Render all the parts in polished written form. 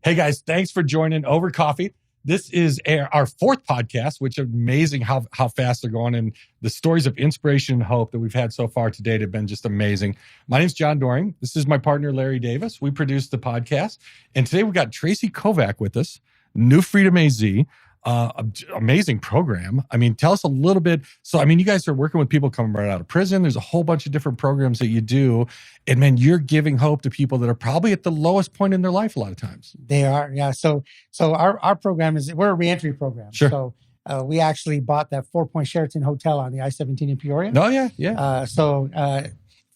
Hey guys, thanks for joining Over Coffee. This is our fourth podcast, which is amazing how fast they're going. And the stories of inspiration and hope that we've had so far to date have been just amazing. My name's John Doring. This is my partner, Larry Davis. We produce the podcast. And today we've got Tracy Kovach with us, New Freedom AZ. Amazing program. I mean, tell us a little bit. So, I mean, you guys are working with people coming right out of prison. There's a whole bunch of different programs that you do. And man, you're giving hope to people that are probably at the lowest point in their life a lot of times. They are, yeah. So our program we're a reentry program. Sure. So we actually bought that 4-point Sheraton Hotel on the I-17 in Peoria. Oh, yeah.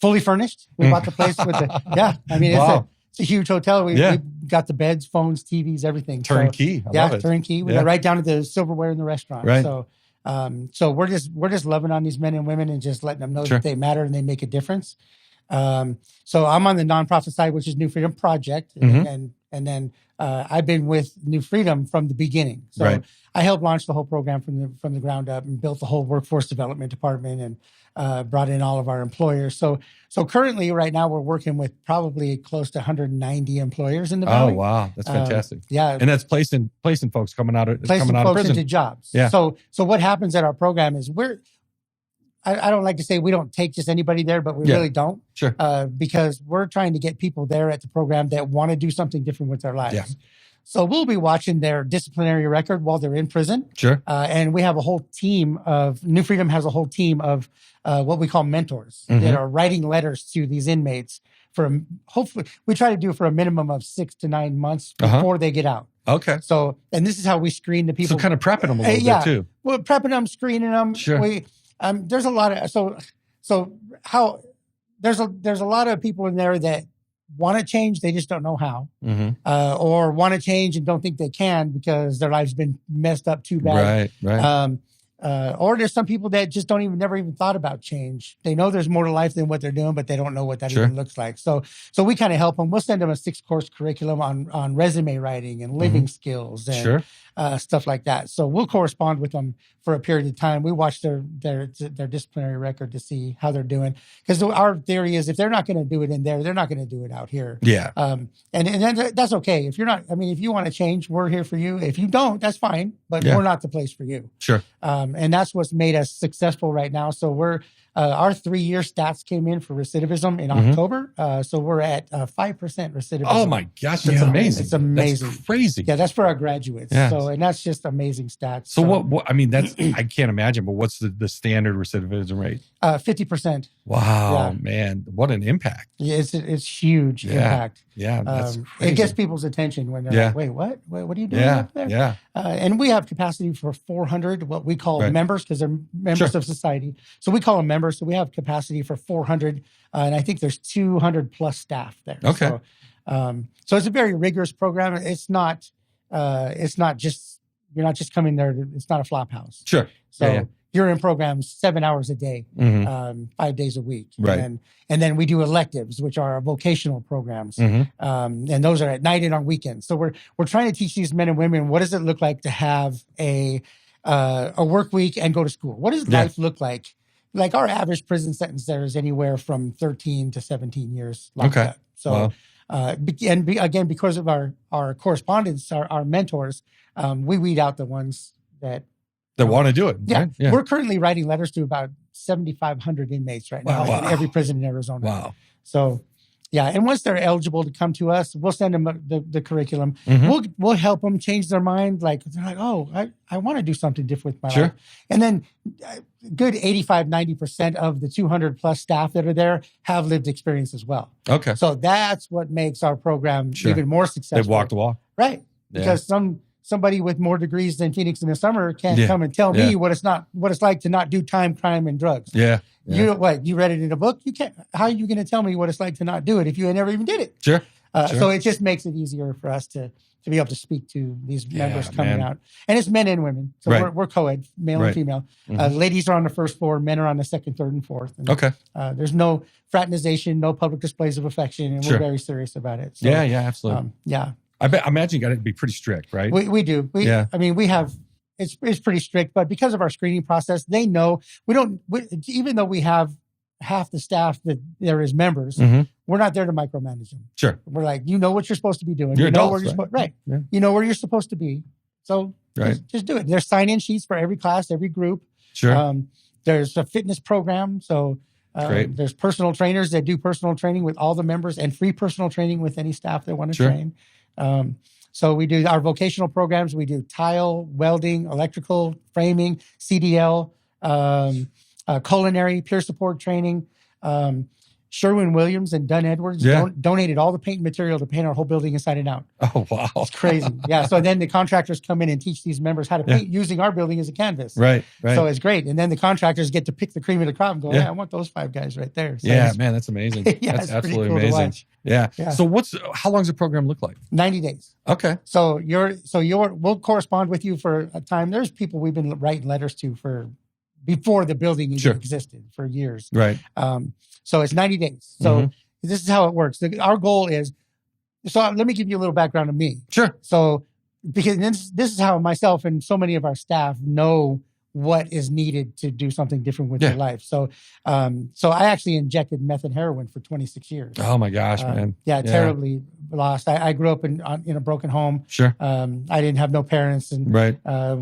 Fully furnished. We bought the place with I mean, wow. It's a huge hotel. We got the beds, phones, TVs, everything. Turnkey. I love it. Turnkey. We got right down to the silverware in the restaurant. Right. So we're just loving on these men and women and just letting them know that they matter and they make a difference. So I'm on the nonprofit side, which is New Freedom Project, and then I've been with New Freedom from the beginning. So I helped launch the whole program from the ground up and built the whole workforce development department and brought in all of our employers. So currently, right now, we're working with probably close to 190 employers in the Valley. Oh wow, that's fantastic. And that's placing folks coming out of prison into jobs. Yeah. So what happens at our program is I don't like to say we don't take just anybody there, but we really don't. Sure. Because we're trying to get people there at the program that want to do something different with their lives. Yeah. So we'll be watching their disciplinary record while they're in prison. Sure. And we have a whole team New Freedom has a whole team of what we call mentors that are writing letters to these inmates hopefully we try to do for a minimum of 6 to 9 months before they get out. Okay. So, and this is how we screen the people. So kind of prepping them a little bit too. We're prepping them, screening them. Sure. There's a lot of, there's a lot of people in there that want to change. They just don't know how, or want to change and don't think they can because their life's been messed up too bad. Right. Or there's some people that just never even thought about change. They know there's more to life than what they're doing, but they don't know what that even looks like. So we kind of help them. We'll send them a 6-course curriculum on resume writing and living skills and stuff like that. So we'll correspond with them for a period of time. We watch their disciplinary record to see how they're doing. Because our theory is if they're not going to do it in there, they're not going to do it out here. Yeah. And that's okay. If you're not, if you want to change, we're here for you. If you don't, that's fine, but we're not the place for you. Sure. And that's what's made us successful right now. So we're our 3-year stats came in for recidivism in October. So we're at 5% recidivism. Oh my gosh, that's amazing. It's amazing. That's crazy. Yeah, that's for our graduates. Yes. So, and that's just amazing stats. So what that's, I can't imagine, but what's the standard recidivism rate? 50%. Wow, man. What an impact. Yeah, it's huge impact. Yeah, that's crazy. It gets people's attention when they're like, wait, what are you doing up there? Yeah. And we have capacity for 400, what we call members, because they're members of society. So we call them members. So we have capacity for 400, and I think there's 200 plus staff there. Okay. So it's a very rigorous program. It's not just, you're not just coming there. It's not a flop house. Sure. So you're in programs 7 hours a day, 5 days a week. Right. And then we do electives, which are our vocational programs. And those are at night and on weekends. So we're trying to teach these men and women, what does it look like to have a work week and go to school? What does life look like? Like our average prison sentence there is anywhere from 13 to 17 years. That. So, again, because of our correspondence, our mentors, we weed out the ones that want to do it. Yeah. Right? Yeah. We're currently writing letters to about 7,500 inmates right now in every prison in Arizona. Wow. So, and once they're eligible to come to us, we'll send them the curriculum. We'll help them change their mind. Like, they're like, oh, I want to do something different with my life. And then good 85-90% of the 200 plus staff that are there have lived experience as well. Okay. So that's what makes our program even more successful. They've walked the walk. Right. Because somebody with more degrees than Phoenix in the summer can't come and tell me what it's like to not do time, crime, and drugs. Yeah. You read it in a book? You can't. How are you going to tell me what it's like to not do it if you never even did it? Sure. So it just makes it easier for us to be able to speak to these members coming out. And it's men and women. So we're co-ed, male and female. Ladies are on the first floor, men are on the second, third, and fourth. And, there's no fraternization, no public displays of affection, and we're very serious about it. So, absolutely. I imagine you got to be pretty strict, right? We do. We have, it's pretty strict, but because of our screening process, they know even though we have half the staff that there is members, we're not there to micromanage them. Sure. We're like, you know what you're supposed to be doing. You're you know adults, where you're right? Yeah. You know where you're supposed to be. So just do it. There's sign-in sheets for every class, every group. Sure. There's a fitness program. So there's personal trainers that do personal training with all the members and free personal training with any staff that want to train. So we do our vocational programs. We do tile, welding, electrical, framing, CDL, culinary, peer support training. Sherwin-Williams and Dunn Edwards donated all the paint material to paint our whole building inside and out. Oh, wow. It's crazy. Yeah. So then the contractors come in and teach these members how to paint using our building as a canvas. Right. So it's great. And then the contractors get to pick the cream of the crop and go, I want those 5 guys right there. So man, that's amazing. That's absolutely cool amazing. Yeah. So how long does the program look like? 90 days. Okay. So we'll correspond with you for a time. There's people we've been writing letters to before the building even existed for years. Right. So it's 90 days. So this is how it works. Our goal is, so let me give you a little background of me. Sure. So, because this is how myself and so many of our staff know what is needed to do something different with their life. So I actually injected meth and heroin for 26 years. Oh my gosh, man. Terribly lost. I grew up in a broken home. Sure. I didn't have no parents and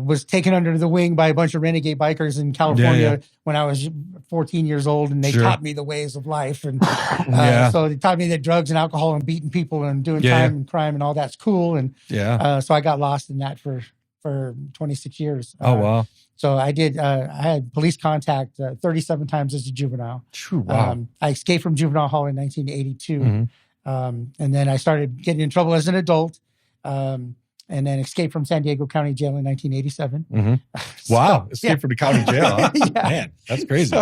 was taken under the wing by a bunch of renegade bikers in California when I was 14 years old, and they taught me the ways of life. And so they taught me that drugs and alcohol and beating people and doing time and crime and all that's cool. And so I got lost in that for 26 years. Oh, wow. So I had police contact 37 times as a juvenile. Wow. I escaped from juvenile hall in 1982. And then I started getting in trouble as an adult. And then escaped from San Diego County Jail in 1987. Wow. Escaped from the county jail. Huh? Man, that's crazy.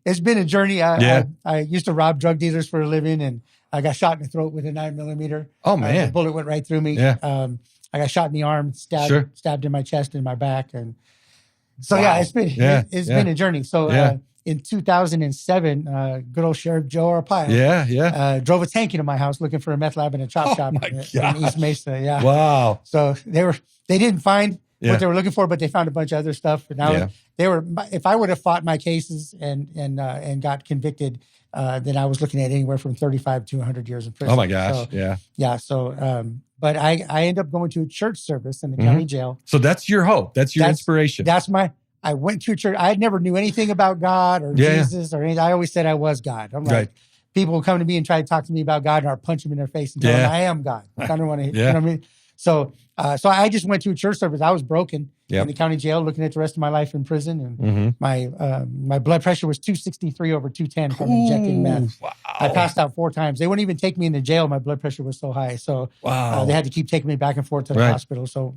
It's been a journey. I used to rob drug dealers for a living, and I got shot in the throat with a 9mm. Oh, man. The bullet went right through me. I got shot in the arm, stabbed in my chest and my back. And so, it's been been a journey. So in 2007, good old Sheriff Joe Arpaio drove a tank into my house looking for a meth lab and a chop shop in East Mesa. Yeah. Wow. So they didn't find what they were looking for, but they found a bunch of other stuff. And if I would have fought my cases and got convicted, then I was looking at anywhere from 35 to 100 years in prison. Oh my gosh. So, but I ended up going to a church service in the county jail. So that's your hope. That's your inspiration. I went to a church. I never knew anything about God or Jesus or anything. I always said I was God. I'm like, people will come to me and try to talk to me about God, and I'll punch them in their face and tell them I am God. I don't want to, you know what I mean? So I just went to a church service. I was broken in the county jail, looking at the rest of my life in prison, and my blood pressure was 263 over 210 from injecting meth. Wow. I passed out 4 times. They wouldn't even take me in the jail. My blood pressure was so high. So they had to keep taking me back and forth to the hospital. So,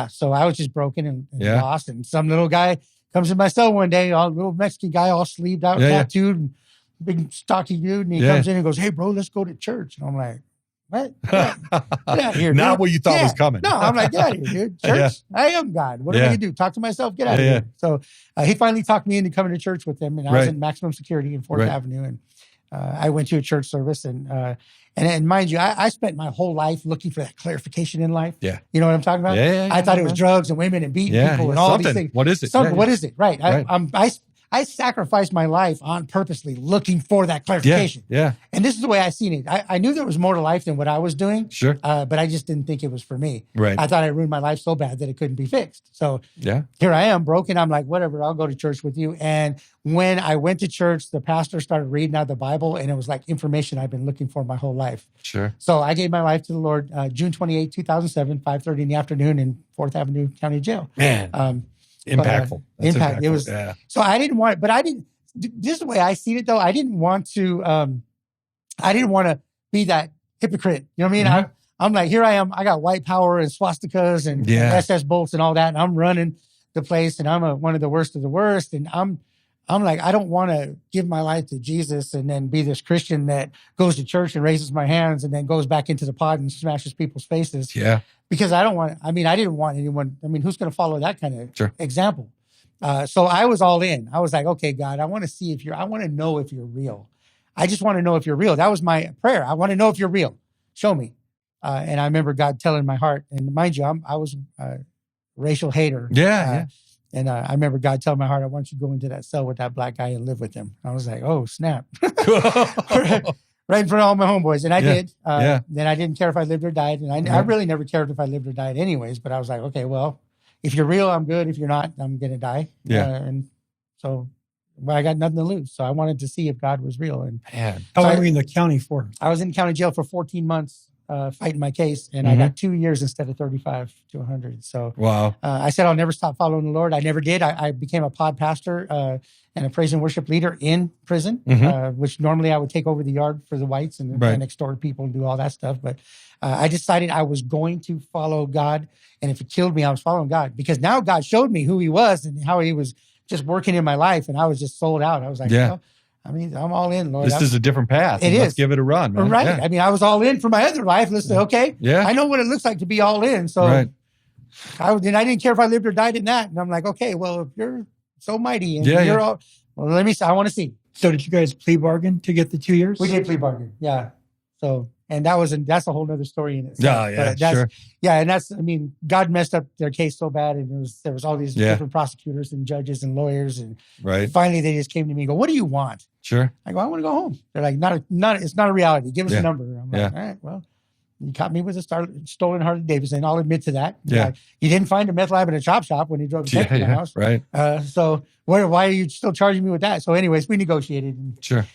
so I was just broken and lost. And some little guy comes in my cell one day, a little Mexican guy, all sleeved out, tattooed, and big stocky dude. And he comes in and goes, "Hey, bro, let's go to church." And I'm like, "What? Get out of here, dude." Not what you thought was coming. No, I'm like, "Get out of here, dude. Church? I am God. What am I going to do? Talk to myself? Get out of here." So he finally talked me into coming to church with him. And I was in maximum security in 4th Avenue. And I went to a church service. And mind you, I spent my whole life looking for that clarification in life. Yeah. You know what I'm talking about? I thought it was drugs and women and beating people and all these things. What is it? What is it? Right. I sacrificed my life on purposely looking for that clarification. And this is the way I seen it. I knew there was more to life than what I was doing. Sure. But I just didn't think it was for me. Right. I thought I ruined my life so bad that it couldn't be fixed. So here I am broken. I'm like, whatever, I'll go to church with you. And when I went to church, the pastor started reading out the Bible, and it was like information I've been looking for my whole life. Sure. So I gave my life to the Lord June 28, 2007, 5:30 in the afternoon in 4th Avenue County Jail. Man. Impactful. Impact. It was. So I didn't want, but I didn't. This is the way I seen it, though. I didn't want to be that hypocrite. You know what I mean? I'm like, here I am. I got white power and swastikas and SS bolts and all that, and I'm running the place, and I'm one of the worst of the worst. And I'm like, I don't want to give my life to Jesus and then be this Christian that goes to church and raises my hands and then goes back into the pod and smashes people's faces. Yeah. Because I didn't want anyone. I mean, who's going to follow that kind of example? So I was all in. I was like, okay, God, I want to know if you're real. I just want to know if you're real. That was my prayer. I want to know if you're real. Show me. And I remember God telling my heart, and mind you, I was a racial hater. And I remember God telling my heart, I want you to go into that cell with that black guy and live with him. I was like, oh, snap. Right in front of all my homeboys. And I did. Then I didn't care if I lived or died. And I really never cared if I lived or died anyways. But I was like, okay, well, if you're real, I'm good. If you're not, I'm going to die. And so I got nothing to lose. So I wanted to see if God was real. And how long were you in the county for? I was in county jail for 14 months. Fighting my case, and I got 2 years instead of 35 to 100. So wow. I said I'll never stop following the Lord. I never did. I became a pod pastor and a praise and worship leader in prison, which normally I would take over the yard for the whites and extort people and do all that stuff. But I decided I was going to follow God, and if it killed me, I was following God, because now God showed me who He was and how He was just working in my life, and I was just sold out. I was like, well, I mean, I'm all in, Lord. This is a different path. It is. Let's give it a run, man. Right. I mean, I was all in for my other life. Listen, okay. Yeah. I know what it looks like to be all in. So I didn't care if I lived or died in that. And I'm like, okay, well, if you're so mighty and you're all, well, let me see. I want to see. So did you guys plea bargain to get the 2 years? We did plea bargain. Yeah. So, and that's a whole nother story in itself. Sure. Yeah. And I mean, God messed up their case so bad. And there was all these different prosecutors and judges and lawyers. And finally they just came to me and go, what do you want? Sure. I go, I want to go home. They're like, it's not a reality. Give us a number. I'm like, all right, well, you caught me with a stolen Harley Davidson. I'll admit to that. Yeah. You didn't find a meth lab in a chop shop when you drove to my house. Right. So why are you still charging me with that? So anyways, we negotiated. And, sure.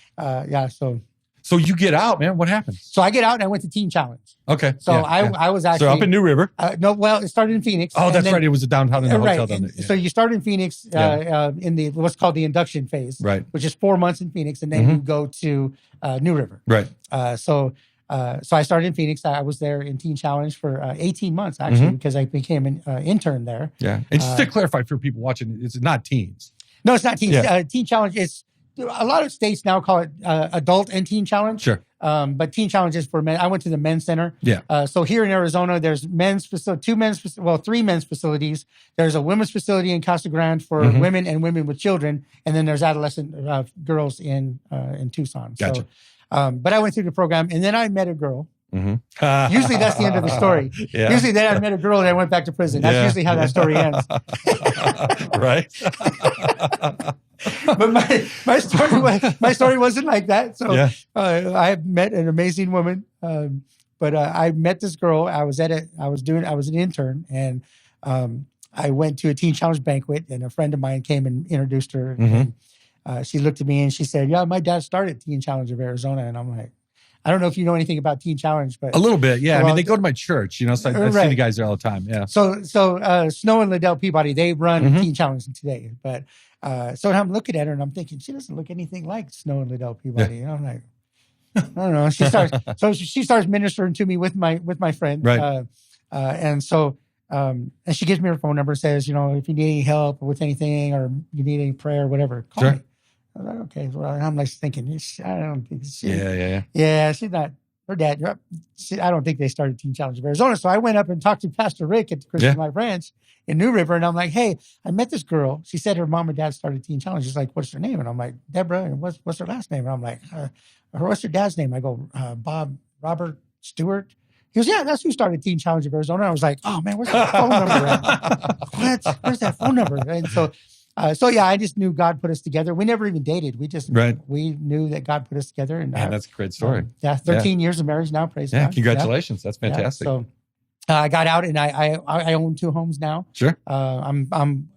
So you get out, man. What happened? So I get out and I went to Teen Challenge. Okay. So I was actually... So up in New River? It started in Phoenix. Oh, that's right. It was a downtown in the hotel down there. So you start in Phoenix in the what's called the induction phase, which is 4 months in Phoenix, and then you go to New River. Right. So I started in Phoenix. I was there in Teen Challenge for 18 months, actually, because I became an intern there. Yeah. And just to clarify for people watching, it's not teens. No, it's not teens. Yeah. Teen Challenge is... A lot of states now call it adult and teen challenge. Sure. But teen challenge is for men. I went to the men's center. Yeah. So here in Arizona, there's three men's facilities. There's a women's facility in Casa Grande for women and women with children. And then there's adolescent girls in Tucson. Gotcha. So, but I went through the program and then I met a girl. Usually that's the end of the story. Usually then I met a girl and I went back to prison. That's usually how that story ends. Right. But my story wasn't like that. So I met an amazing woman. But I met this girl. I was an intern, and I went to a Teen Challenge banquet, and a friend of mine came and introduced her. And, she looked at me and she said, "Yeah, my dad started Teen Challenge of Arizona." And I'm like, I don't know if you know anything about Teen Challenge, but a little bit, yeah. Well, I mean, they go to my church, so I see the guys there all the time. Yeah. So Snow and Liddell Peabody, they run Teen Challenge today. But so I'm looking at her and I'm thinking, she doesn't look anything like Snow and Liddell Peabody. And I'm like, I don't know. She starts ministering to me with my friend, right? And she gives me her phone number, says, if you need any help with anything or you need any prayer or whatever, call me. I was like, okay. Well, I'm like thinking, I don't think she. Yeah, she's not. Her dad. I don't think they started Teen Challenge of Arizona. So I went up and talked to Pastor Rick at the Christian Life Ranch in New River, and I'm like, hey, I met this girl. She said her mom and dad started Teen Challenge. She's like, what's her name? And I'm like, Deborah. And what's her last name? And I'm like, what's her dad's name? I go, Robert Stewart. He goes, yeah, that's who started Teen Challenge of Arizona. I was like, oh man, where's that phone number at? Where's that phone number? And so I just knew God put us together. We never even dated. We just we knew that God put us together. And that's a great story. 13 years of marriage now. Praise God. Congratulations. That's fantastic. So I got out and I own 2 homes now. Sure. I'm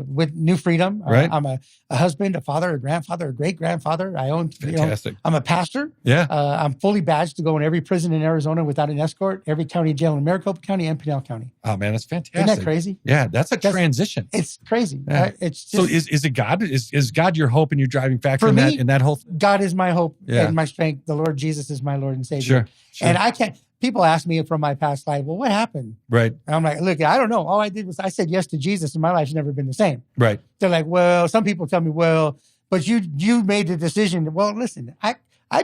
with New Freedom. I'm a husband, a father, a grandfather, a great grandfather. I own. Fantastic. I'm a pastor. Yeah. I'm fully badged to go in every prison in Arizona without an escort. Every county jail in Maricopa County and Pinal County. Oh man, that's fantastic. Isn't that crazy? Yeah, that's transition. It's crazy. Yeah. It's just, so is it God? Is God your hope and your driving factor in that whole thing? God is my hope and my strength. The Lord Jesus is my Lord and Savior. Sure. And I can't. People ask me from my past life, well, what happened? Right. And I'm like, look, I don't know. All I did was I said yes to Jesus, and my life's never been the same. Right. They're like, well, some people tell me, well, but you made the decision. Well, listen, I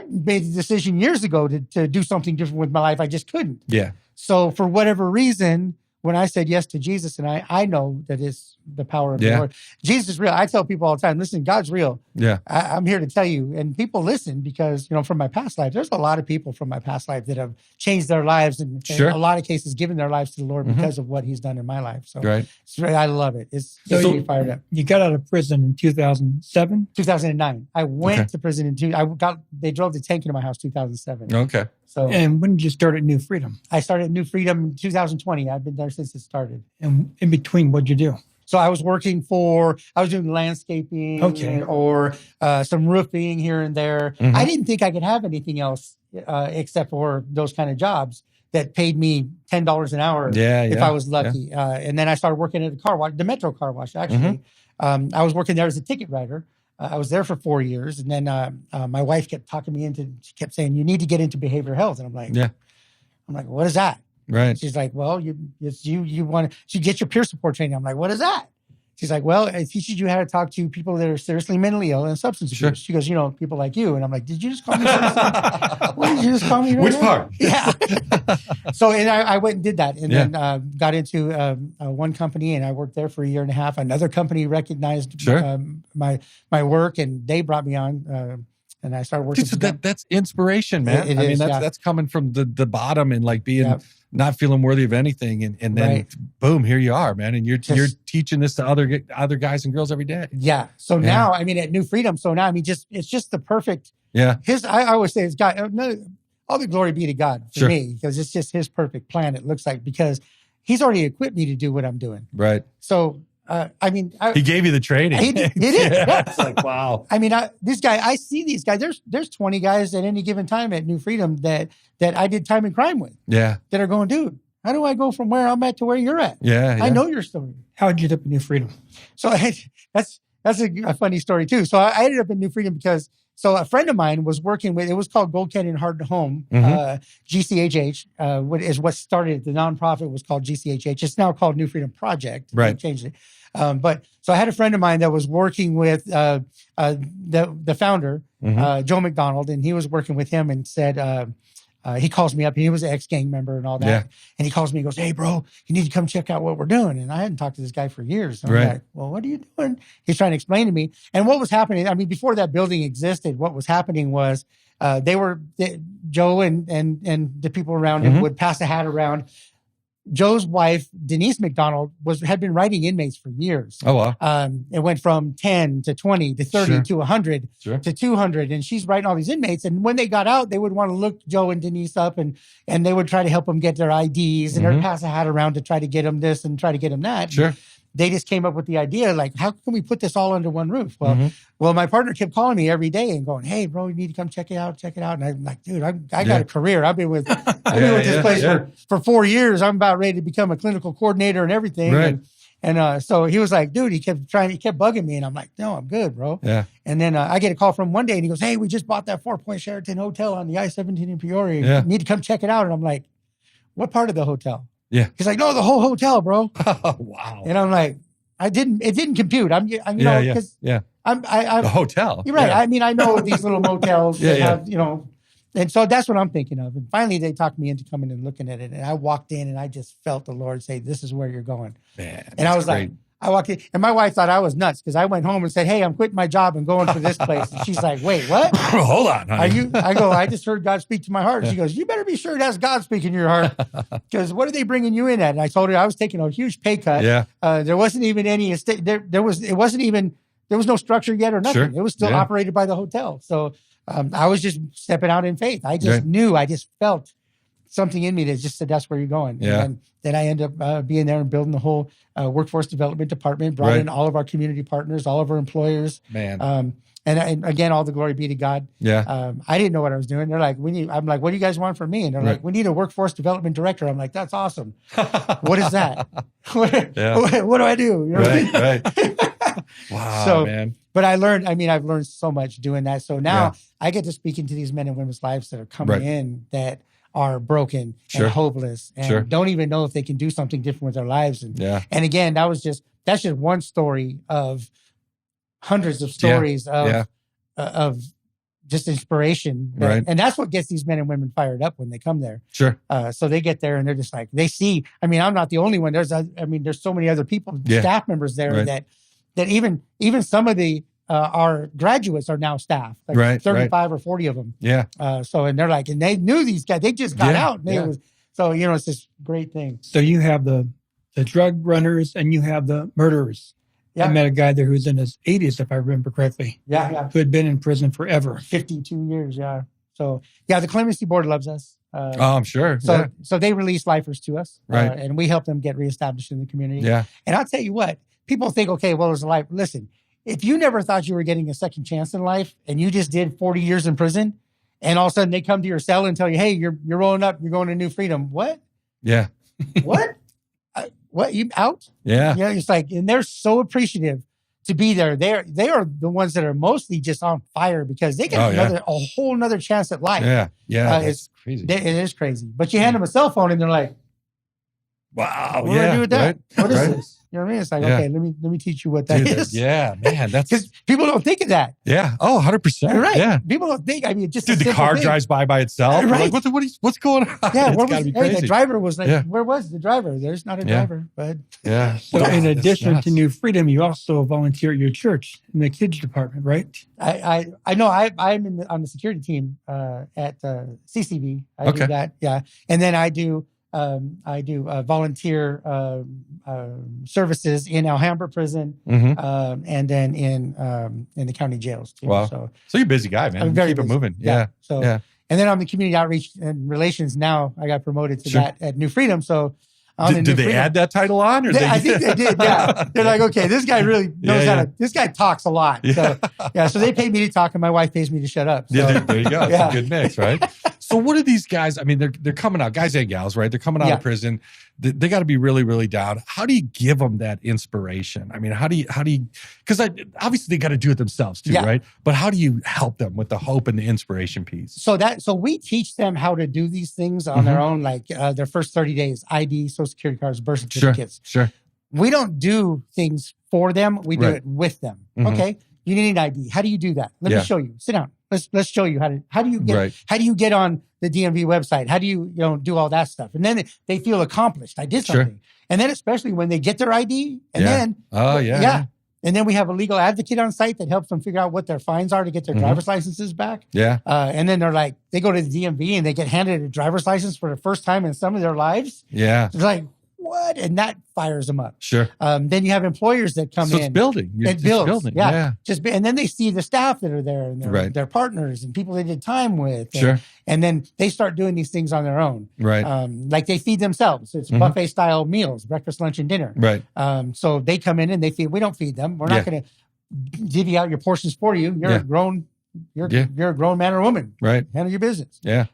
made the decision years ago to do something different with my life. I just couldn't. Yeah. So for whatever reason, when I said yes to Jesus, and I know that it's the power of the Yeah. Lord. Jesus is real. I tell people all the time, listen, God's real. Yeah. I'm here to tell you, and people listen because, from my past life, there's a lot of people from my past life that have changed their lives and in Sure. a lot of cases given their lives to the Lord because of what he's done in my life. So Right. I love it. It's So getting me fired up. You got out of prison in 2007? 2009. I went Okay. to prison they drove the tank into my house 2007. Okay. So And when did you start at New Freedom? I started New Freedom in 2020. I've been there since it started. And in between, what'd you do? So I was doing landscaping or some roofing here and there. Mhm. I didn't think I could have anything else except for those kind of jobs that paid me $10 an hour if I was lucky. And then I started working at the Metro car wash, actually. I was working there as a ticket writer. I was there for 4 years. And then my wife kept talking me she kept saying, you need to get into behavioral health. And I'm like, what is that? Right. She's like, well, you want to get your peer support training. I'm like, what is that? She's like, well, it teaches you how to talk to people that are seriously mentally ill and substance abuse. She goes, people like you. And I'm like, did you just call me? What did you just call me? Right Which now? part? Yeah. So, and I went and did that and then got into one company and I worked there for 1.5 years. Another company recognized my work and they brought me on. And I started working. Dude, so that's inspiration, man. It is, that's coming from the bottom and like being not feeling worthy of anything, and then boom, here you are, man, and you're teaching this to other guys and girls every day. Yeah. So now, at New Freedom. So now, it's just the perfect. Yeah. I always say it's God. All the glory be to God for me because it's just His perfect plan. It looks like because He's already equipped me to do what I'm doing. Right. So. He gave you the training. He did. Yeah. It's like, wow. I see these guys. There's 20 guys at any given time at New Freedom that I did time and crime with. Yeah. That are going, dude, how do I go from where I'm at to where you're at? Yeah. I know your story. How did you get up in New Freedom? So that's a funny story too. So I ended up in New Freedom because a friend of mine was working with, it was called Gold Canyon Heart to Home, GCHH, is what started the nonprofit was called GCHH. It's now called New Freedom Project. Right. They changed it. So I had a friend of mine that was working with the founder, Joe McDonald, and he was working with him and said, he calls me up. He was an ex-gang member and all that. Yeah. And he calls me and goes, hey, bro, you need to come check out what we're doing. And I hadn't talked to this guy for years. So I'm like, well, what are you doing? He's trying to explain to me. And what was happening, before that building existed, what was happening was Joe and the people around him would pass a hat around. Joe's wife, Denise McDonald, had been writing inmates for years. Oh, wow. It went from 10 to 20 to 30 to 100 to 200. And she's writing all these inmates. And when they got out, they would want to look Joe and Denise up and they would try to help them get their IDs and they'd pass a hat around to try to get them this and try to get them that. Sure. They just came up with the idea, like, how can we put this all under one roof? Well, my partner kept calling me every day and going, hey, bro, you need to come check it out. And I'm like, dude, I got a career. I've been with this place for 4 years. I'm about ready to become a clinical coordinator and everything. Right. And so he was like, dude, he kept bugging me. And I'm like, no, I'm good, bro. Yeah. And then I get a call from one day and he goes, hey, we just bought that 4-point Sheraton hotel on the I-17 in Peoria. You need to come check it out. And I'm like, what part of the hotel? Yeah. He's like, no, the whole hotel, bro. Oh, wow. And I'm like, it didn't compute. Because I'm the hotel. You're right. Yeah. I know these little motels that have, and so that's what I'm thinking of. And finally they talked me into coming and looking at it. And I walked in and I just felt the Lord say, this is where you're going. Man, and I was like, I walked in and my wife thought I was nuts because I went home and said, hey, I'm quitting my job and going for this place. And she's like, wait, what? Hold on, honey. I go, I just heard God speak to my heart. She goes, you better be sure that's God speaking to your heart. Because what are they bringing you in at? And I told her I was taking a huge pay cut. Yeah. There wasn't even any estate. There was no structure yet or nothing. It was still operated by the hotel. So I was just stepping out in faith. I just knew, I just felt something in me that just said, that's where you're going. Yeah. And then I ended up being there and building the whole workforce development department, brought in all of our community partners, all of our employers. Man. And again, all the glory be to God. Yeah. I didn't know what I was doing. They're like, I'm like, what do you guys want from me? And they're like, we need a workforce development director. I'm like, that's awesome. What is that? What do I do? You know right. Wow, man. But I've learned so much doing that. So now I get to speak into these men and women's lives that are coming in that are broken and hopeless and don't even know if they can do something different with their lives. And again, that's just one story of hundreds of stories of just inspiration. Right. And that's what gets these men and women fired up when they come there. Sure. So they get there and they're just like, they see, I mean, I'm not the only one. There's so many other people, staff members there that even some of the, our graduates are now staff, like 35 or 40 of them. Yeah. And they're like, and they knew these guys, they just got out. And so, it's this great thing. So you have the drug runners and you have the murderers. Yeah. I met a guy there who's in his 80s, if I remember correctly. Yeah. Who had been in prison forever. 52 years. Yeah. So the Clemency Board loves us. I'm sure. So they release lifers to us. Right. And we help them get reestablished in the community. Yeah. And I'll tell you what, people think, okay, well, there's a life. Listen, if you never thought you were getting a second chance in life and you just did 40 years in prison and all of a sudden they come to your cell and tell you, hey, you're rolling up, you're going to New Freedom. What? Yeah. What? What? You out? Yeah. Yeah. It's like, and they're so appreciative to be there. They are the ones that are mostly just on fire because they get a whole nother chance at life. Yeah. Yeah. It's crazy. It is crazy. But you hand them a cell phone and they're like, wow. What do I do with that? Right. What is this? You know what I mean? It's like, okay, let me teach you what that is. Yeah, man. That's because people don't think of that. Yeah. Oh, 100%. Right. Yeah. People don't think. I mean, just the car drives by itself. Right. Like, what's going on? Yeah. The driver was like, where was the driver? There's not a driver. But So in addition to New Freedom, you also volunteer at your church in the kids department, right? I know. I'm on the security team at CCV. I do that. Yeah. And then I do volunteer services in Alhambra Prison, and then in the county jails too. Wow. So you're a busy guy, man. I'm very keep busy. it moving. Yeah. And then on the community outreach and relations now, I got promoted to that at New Freedom. So did they add that title on? Or I think they did. Yeah. They're like, okay, this guy really knows how to. This guy talks a lot. So so they pay me to talk, and my wife pays me to shut up. So. Yeah, there you go. It's a good mix, right? So what are these guys? I mean, they're coming out, guys and gals, right? They're coming out of prison. They got to be really, really down. How do you give them that inspiration? I mean, how do you? Because obviously they got to do it themselves too, right? But how do you help them with the hope and the inspiration piece? So we teach them how to do these things on their own, like their first 30 days, ID, social security cards, birth certificates. Sure. We don't do things for them. We do it with them. Okay. You need an ID. How do you do that? Let me show you. Sit down. Let's show you how do you get on the DMV website? How do you do all that stuff? And then they feel accomplished. I did something. And then especially when they get their ID and then and then we have a legal advocate on site that helps them figure out what their fines are to get their driver's licenses back. Yeah. And then they're like, they go to the DMV and they get handed a driver's license for the first time in some of their lives. Yeah. It's like, what? And that fires them up. Sure. Then you have employers that come in. So it's building. It builds. Yeah. And then they see the staff that are there and their partners and people they did time with. And, and then they start doing these things on their own. Right. Like they feed themselves. It's buffet style meals, breakfast, lunch, and dinner. Right. So they come in and they feed. We don't feed them. We're not going to divvy out your portions for you. You're a grown. You're a grown man or woman. Right. Handle your business. Yeah.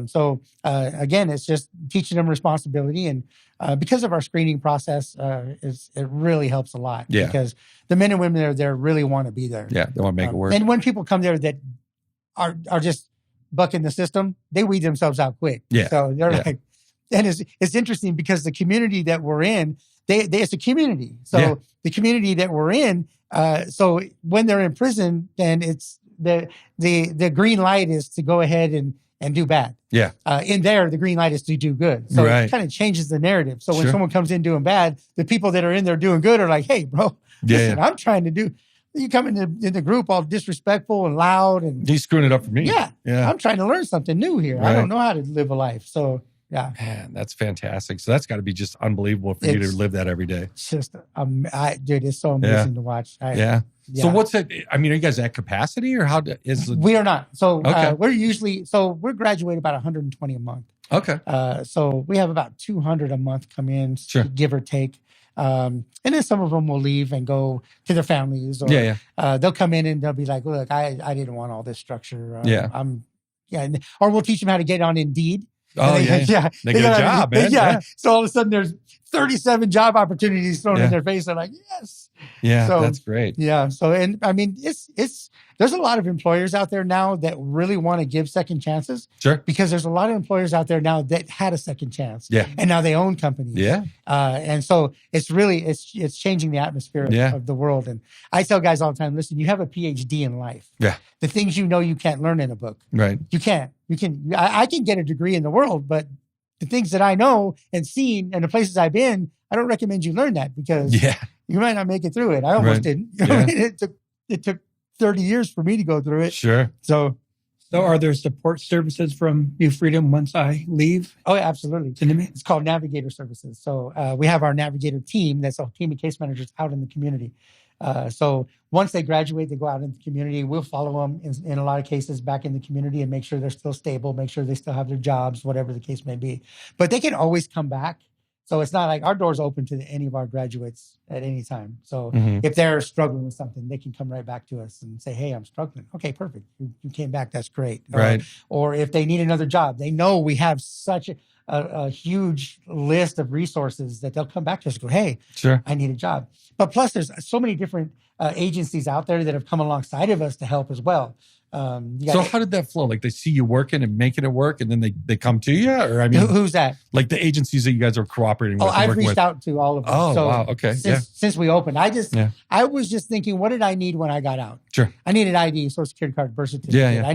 So again, it's just teaching them responsibility, and because of our screening process, it really helps a lot. Yeah. Because the men and women that are there really want to be there. Yeah. They want to make it work. And when people come there that are just bucking the system, they weed themselves out quick. Yeah. So they're like, and it's interesting because the community that we're in, it's a community. So the community that we're in, so when they're in prison, then it's the green light is to go ahead and do bad. Yeah. In there, the green light is to do good. So it kind of changes the narrative. So when someone comes in doing bad, the people that are in there doing good are like, hey, bro, listen, I'm trying to do. You come in the group all disrespectful and loud, and he's screwing it up for me. Yeah. I'm trying to learn something new here. I don't know how to live a life. So yeah. Man, that's fantastic. So that's got to be just unbelievable for you to live that every day. It's just, dude, it's so amazing to watch. Yeah. So what's it? I mean, are you guys at capacity or how is it? We are not. So we're graduating about 120 a month. Okay. So we have about 200 a month come in, give or take. And then some of them will leave and go to their families, or they'll come in and they'll be like, look, I didn't want all this structure. Or we'll teach them how to get on Indeed. Oh, They get a job, man. Yeah. So all of a sudden there's 37 job opportunities thrown in their face. They're like, yes. Yeah, so, that's great. Yeah. So, and I mean, there's a lot of employers out there now that really want to give second chances. Sure. Because there's a lot of employers out there now that had a second chance. Yeah. And now they own companies. Yeah. And so it's really, it's changing the atmosphere of the world. And I tell guys all the time, listen, you have a PhD in life. Yeah. The things you know you can't learn in a book. Right. You can't. I can get a degree in the world, but the things that I know and seen and the places I've been, I don't recommend you learn that because you might not make it through it. I almost didn't. It took 30 years for me to go through it. Sure. So are there support services from New Freedom once I leave? Oh, absolutely. It's called Navigator Services. So we have our Navigator team. That's a team of case managers out in the community. So once they graduate, they go out in the community. We'll follow them in a lot of cases back in the community and make sure they're still stable, make sure they still have their jobs, whatever the case may be. But they can always come back. So it's not like our door's open to any of our graduates at any time. So if they're struggling with something, they can come right back to us and say, hey, I'm struggling. Okay, perfect. You came back. That's great. Right. Or if they need another job, they know we have such a huge list of resources that they'll come back to us and go, hey, I need a job. But plus there's so many different agencies out there that have come alongside of us to help as well. So how did that flow? Like they see you working and making it work and then they come to you? Or I mean, who's that? Like the agencies that you guys are cooperating with? I've reached out to all of them. Oh, so wow. Okay. Since we opened, I was just thinking, what did I need when I got out? Sure. I needed ID, Social Security card, birth certificate. Yeah. I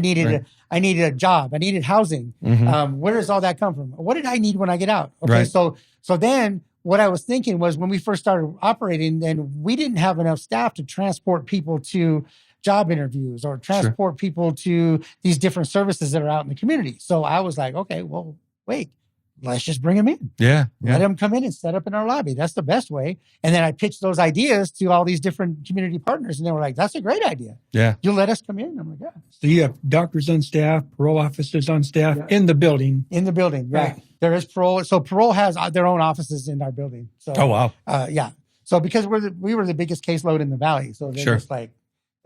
needed a job. I needed housing. Where does all that come from? What did I need when I get out? Okay. Right. So then what I was thinking was when we first started operating, then we didn't have enough staff to transport people to job interviews or transport people to these different services that are out in the community. So I was like, okay, well, wait, let's just bring them in. Yeah. Let them come in and set up in our lobby. That's the best way. And then I pitched those ideas to all these different community partners. And they were like, that's a great idea. Yeah. You'll let us come in? I'm like, yeah. So you have doctors on staff, parole officers on staff in the building. In the building, yeah. Right. There is parole. So parole has their own offices in our building. So, oh, wow. Yeah. So because we were the biggest caseload in the valley. So they're just like,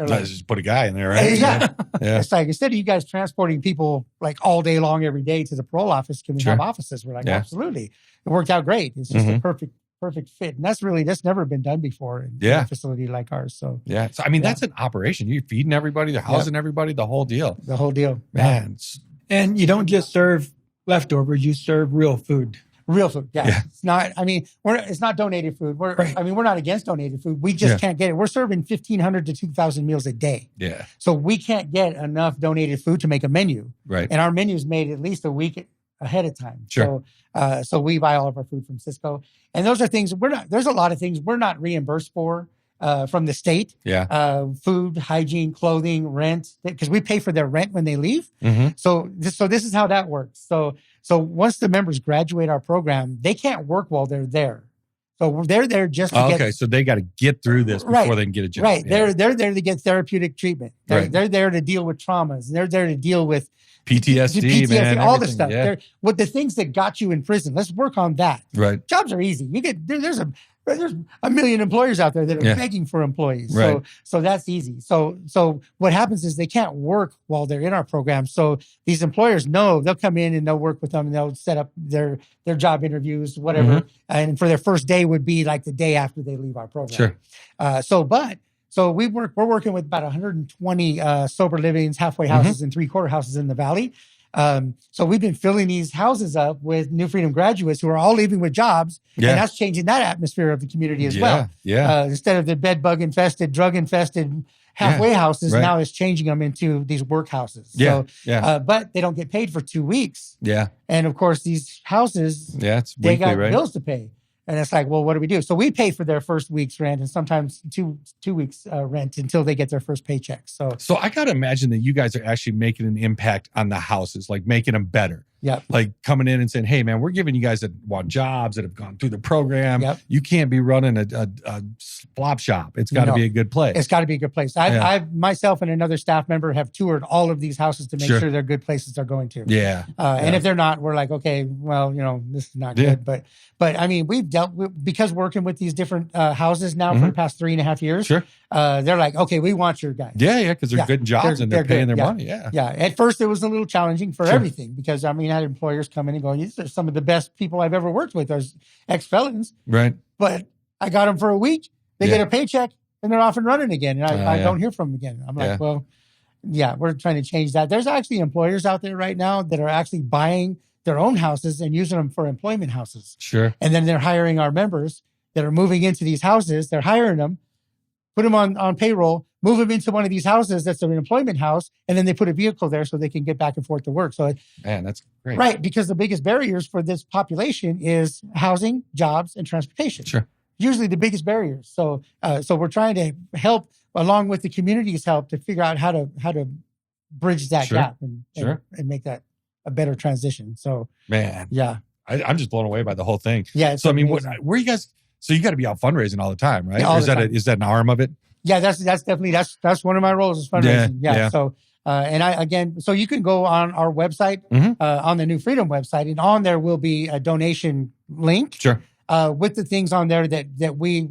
just put a guy in there, right? Yeah. It's like, instead of you guys transporting people like all day long every day to the parole office, can we have offices? We're like, absolutely. It worked out great. It's just a perfect fit. And that's never been done before in a facility like ours. So, So, I mean, that's an operation. You're feeding everybody, they're housing everybody, the whole deal. The whole deal. Man. And you don't just serve leftovers, you serve real food. Real food, It's not. I mean, it's not donated food. We're not against donated food. We just can't get it. We're serving 1,500 to 2,000 meals a day. Yeah. So we can't get enough donated food to make a menu. Right. And our menu is made at least a week ahead of time. Sure. So we buy all of our food from Cisco, and those are things there's a lot of things we're not reimbursed for. From the state, food, hygiene, clothing, rent, because we pay for their rent when they leave. So this is how that works. So once the members graduate our program, they can't work while they're there. So they're there just to get... Okay, so they got to get through this before they can get a job. Right, they're there to get therapeutic treatment. They're there to deal with traumas. They're there to deal with PTSD, man, all the stuff. What the things that got you in prison. Let's work on that. Right. Jobs are easy. There's a million employers out there that are begging for employees. Right. So that's easy. So what happens is they can't work while they're in our program. So these employers know they'll come in and they'll work with them and they'll set up their job interviews, whatever. And for their first day would be like the day after they leave our program. Sure. So we're working with about 120 sober livings, halfway houses, and 3/4 houses in the valley. So we've been filling these houses up with New Freedom graduates who are all leaving with jobs, and that's changing that atmosphere of the community as well. Instead of the bed bug infested, drug infested halfway houses, now it's changing them into these work houses. But they don't get paid for 2 weeks. And of course, these houses, it's they weekly, got bills to pay. And it's like, well, what do we do? So we pay for their first week's rent and sometimes two weeks rent until they get their first paycheck. So I got to imagine that you guys are actually making an impact on the houses, like making them better. Like coming in and saying, hey, man, we're giving you guys that want jobs that have gone through the program. You can't be running a flop shop. It's got to be a good place. It's got to be a good place. I've myself and another staff member have toured all of these houses to make sure they're good places they're going to. And if they're not, we're like, okay, well, this is not good. But I mean, we've dealt with, because working with these different houses now for the past 3.5 years, they're like, okay, we want your guys. Yeah, because they're good jobs and they're paying their money. Yeah. At first, it was a little challenging for everything because, I mean, I had employers come in and go, these are some of the best people I've ever worked with, those ex-felons. Right. But I got them for a week. They get a paycheck and they're off and running again. And I don't hear from them again. I'm like, well, we're trying to change that. There's actually employers out there right now that are actually buying their own houses and using them for employment houses. Sure. And then they're hiring our members that are moving into these houses. They're hiring them, put them on payroll, move them into one of these houses that's an employment house, and then they put a vehicle there so they can get back and forth to work. So, man, that's great. Right, because the biggest barriers for this population is housing, jobs, and transportation. Sure. Usually the biggest barriers. So we're trying to help, along with the community's help, to figure out how to bridge that gap and make that a better transition. So, man, yeah, I'm just blown away by the whole thing. Yeah. So, I mean, where you guys? So you got to be out fundraising all the time, right? Yeah, is that an arm of it? Yeah, that's definitely that's one of my roles is fundraising. Yeah. So, so you can go on our website, on the New Freedom website, and on there will be a donation link. Sure. With the things on there that we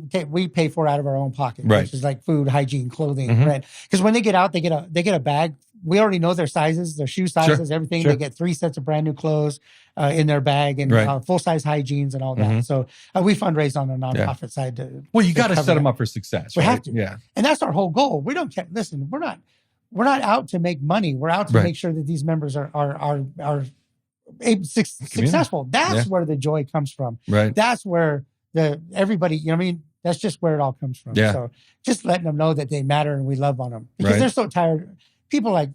pay for out of our own pocket, right? Which is like food, hygiene, clothing, rent. Because when they get out, they get a bag. We already know their sizes, their shoe sizes, everything. Sure. They get 3 sets of brand new clothes in their bag and full size hygienes and all that. So we fundraise on the nonprofit side. Well, you got to set them up for success. We right? have to, and that's our whole goal. We don't care. Listen, we're not out to make money. We're out to make sure that these members are successful. That's where the joy comes from. Right. That's where everybody, you know what I mean? That's just where it all comes from. Yeah. So just letting them know that they matter and we love on them because they're so tired. People like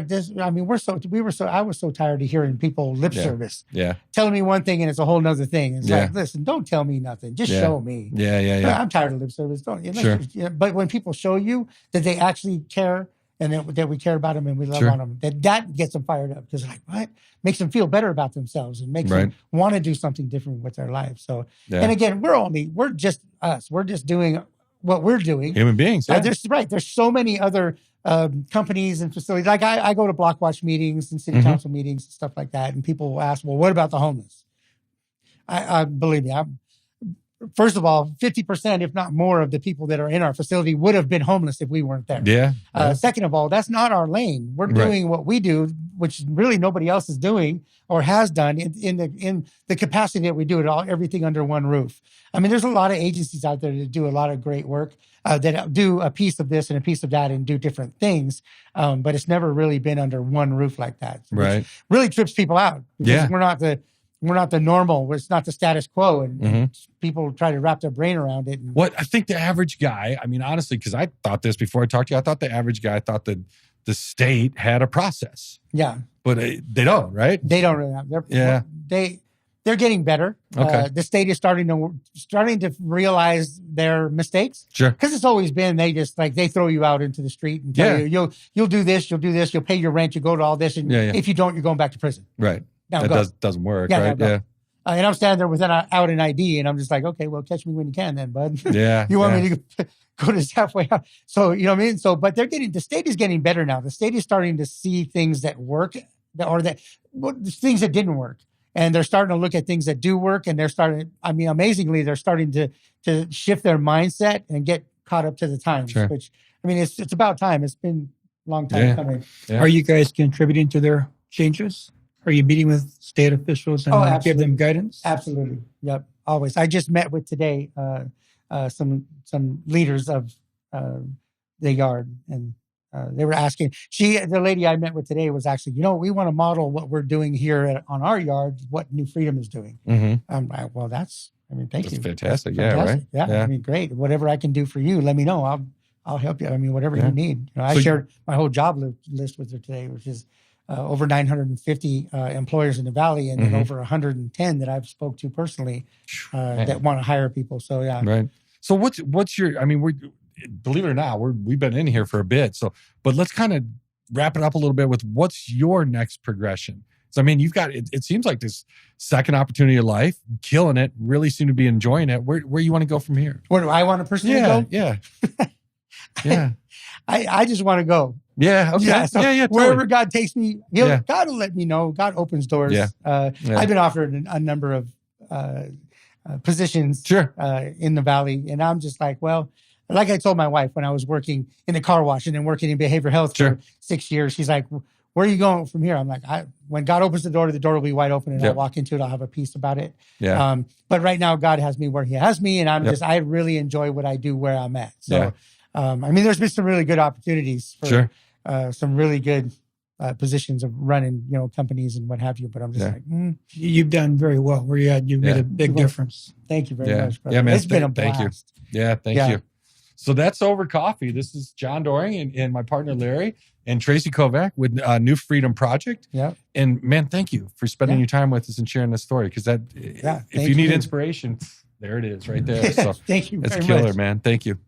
this. I mean, I was so tired of hearing people lip service. Yeah. Telling me one thing and it's a whole nother thing. It's like, listen, don't tell me nothing. Just show me. Yeah. I'm tired of lip service. Sure. But when people show you that they actually care and that we care about them and we love on them, that gets them fired up because like, what? Makes them feel better about themselves and makes them want to do something different with their lives. So, and again, we're just us. We're just doing what we're doing. Human beings. Yeah. There's so many other companies and facilities. Like I go to block watch meetings and city council meetings and stuff like that. And people will ask, well, what about the homeless? I believe me, first of all, 50%, if not more, of the people that are in our facility would have been homeless if we weren't there. Yeah. Second of all, that's not our lane. We're doing what we do, which really nobody else is doing or has done in the capacity that we do it all, everything under one roof. I mean, there's a lot of agencies out there that do a lot of great work that do a piece of this and a piece of that and do different things. But it's never really been under one roof like that. Which really trips people out. Because we're not the normal. It's not the status quo. And people try to wrap their brain around it. What I think the average guy, I mean, honestly, because I thought this before I talked to you, I thought the average guy thought that the state had a process. Yeah. But they don't, right? They don't really have. They're getting better. Okay. The state is starting to realize their mistakes. Sure. Because it's always been, they throw you out into the street and tell you, you'll do this, you'll pay your rent, you go to all this. And if you don't, you're going back to prison. Right. Now that doesn't work, right? Yeah. And I'm standing there without an ID, and I'm just like, okay, well, catch me when you can, then, bud. Yeah. You want me to go to halfway out? So you know what I mean. So, but the state is getting better now. The state is starting to see things that work, things that didn't work, and they're starting to look at things that do work, and they're starting. I mean, amazingly, they're starting to shift their mindset and get caught up to the times. Sure. Which I mean, it's about time. It's been a long time coming. Yeah. Are you guys contributing to their changes? Are you meeting with state officials and give them guidance? Absolutely. Yep. Always. I just met with today some leaders of the yard, and they were asking. The lady I met with today was actually, we want to model what we're doing here on our yard, what New Freedom is doing. I'm like, well, thank you. That's fantastic. That's fantastic. Yeah. I mean, great. Whatever I can do for you, let me know. I'll help you. I mean, whatever you need. I shared my whole job list with her today, which is over 950 employers in the Valley and over 110 that I've spoke to personally that want to hire people. So, yeah. Right. So what's your, I mean, believe it or not, we've been in here for a bit. So, but let's kind of wrap it up a little bit with what's your next progression? So, I mean, you've got, it seems like this second opportunity of life, killing it, really seem to be enjoying it. Where you want to go from here? Where do I want to personally go? Yeah. Yeah. I just want to go. Yeah. Okay. Yeah, so totally. Wherever God takes me, God will let me know. God opens doors. Yeah. I've been offered a number of positions in the Valley. And I'm just like, well, like I told my wife when I was working in the car wash and then working in behavioral health for 6 years, she's like, where are you going from here? I'm like, when God opens the door will be wide open and I'll walk into it. I'll have a peace about it. Yeah. But right now God has me where he has me. And I really enjoy what I do where I'm at. So, I mean, there's been some really good opportunities for some really good positions of running, companies and what have you. But I'm just like, You've done very well where you're at. You've made a big difference. Thank you very much, brother. Yeah, man. It's been a blast. Thank you. Yeah, thank you. So that's Over Coffee. This is John Doring and my partner Larry and Tracy Kovach with New Freedom Project. Yeah. And man, thank you for spending your time with us and sharing this story. Because if you need inspiration, there it is right there. So thank you. That's killer, man. Thank you.